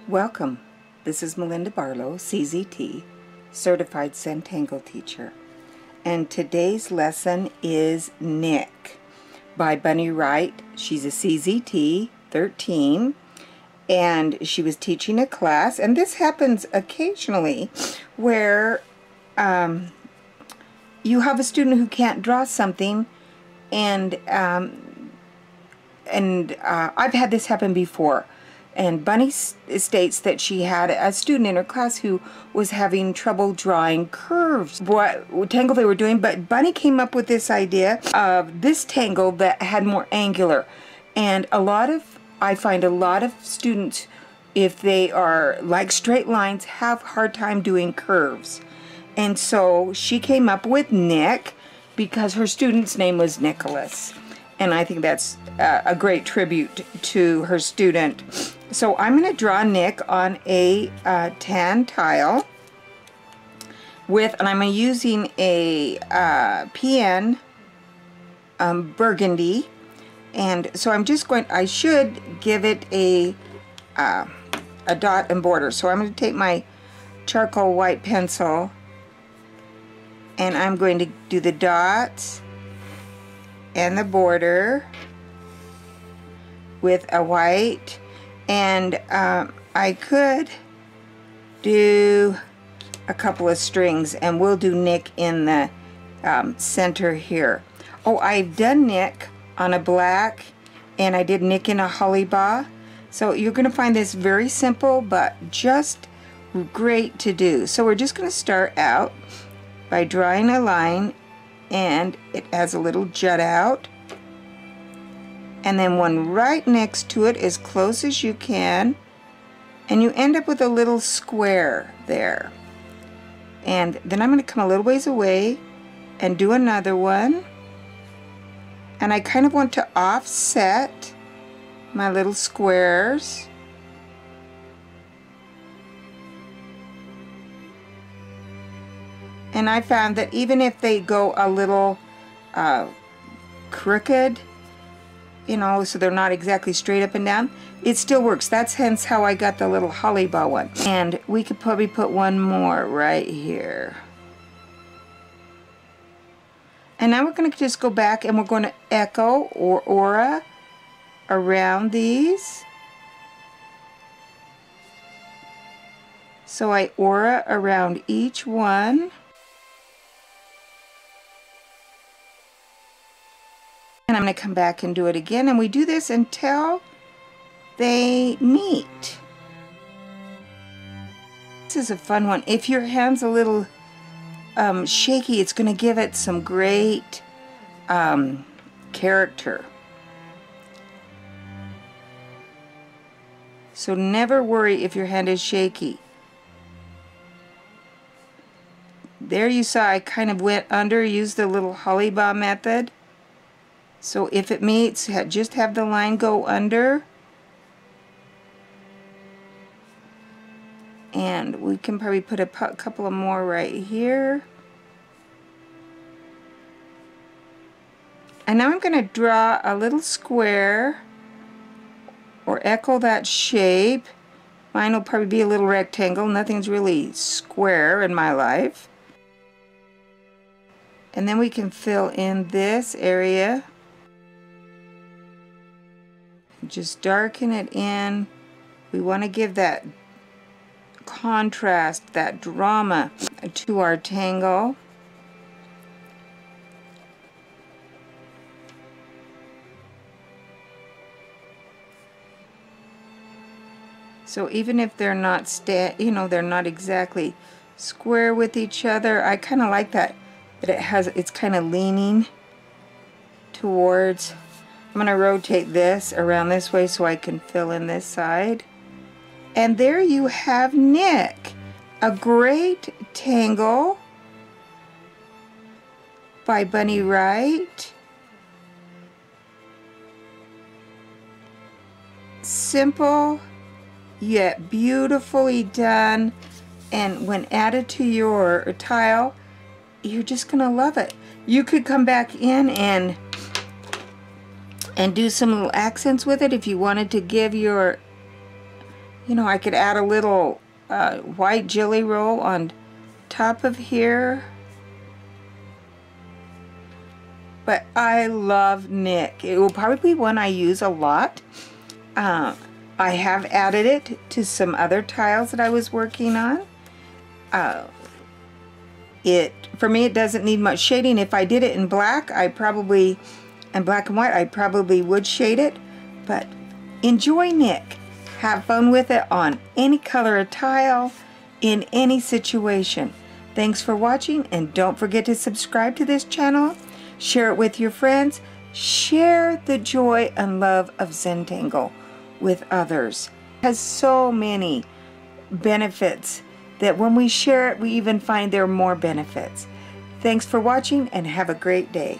Welcome. This is Melinda Barlow, CZT, Certified Centangle Teacher. And today's lesson is Nik by Bunny Wright. She's a CZT 13, and she was teaching a class, and this happens occasionally where you have a student who can't draw something, and I've had this happen before. And Bunny states that she had a student in her class who was having trouble drawing curves. What tangle they were doing, but Bunny came up with this idea of this tangle that had more angular. And I find a lot of students, if they are like straight lines, have a hard time doing curves. And so she came up with Nik because her student's name was Nicholas. And I think that's a great tribute to her student. So I'm going to draw Nik on a tan tile and I'm using a PN burgundy. And so I'm just I should give it a dot and border. So I'm going to take my charcoal white pencil and I'm going to do the dots and the border with a white. And I could do a couple of strings, and we'll do Nik in the center here. Oh, I've done Nik on a black, and I did Nik in a holly baw. So you're going to find this very simple, but just great to do. So we're just going to start out by drawing a line, and it has a little jut out. And then one right next to it as close as you can, and you end up with a little square there. And then I'm going to come a little ways away and do another one, and I kind of want to offset my little squares. And I found that even if they go a little crooked, you know, so they're not exactly straight up and down, it still works. That's hence how I got the little holly bow one. And we could probably put one more right here. And now we're going to just go back and we're going to echo or aura around these. So I aura around each one. And I'm going to come back and do it again, and we do this until they meet. This is a fun one. If your hand's a little shaky, it's going to give it some great character. So never worry if your hand is shaky. There you saw I kind of went under, used the little holly bow method. So if it meets, just have the line go under. And we can probably put a couple of more right here. And now I'm going to draw a little square or echo that shape. Mine will probably be a little rectangle. Nothing's really square in my life. And then we can fill in this area. Just darken it in. We want to give that contrast, that drama to our tangle. So even if they're not they're not exactly square with each other, I kind of like that it's kind of leaning towards. I'm going to rotate this around this way so I can fill in this side. And there you have Nik, a great tangle by Bunny Wright. Simple yet beautifully done, and when added to your tile, you're just going to love it. You could come back in and do some little accents with it if you wanted to give your You know, I could add a little white jelly roll on top of here. But I love Nik. It will probably be one I use a lot. I have added it to some other tiles that I was working on. For me, it doesn't need much shading. If I did it in black, and black and white, I probably would shade it. But enjoy Nik. Have fun with it on any color of tile, in any situation. Thanks for watching, and don't forget to subscribe to this channel. Share it with your friends. Share the joy and love of Zentangle with others. It has so many benefits that when we share it, we even find there are more benefits. Thanks for watching, and have a great day.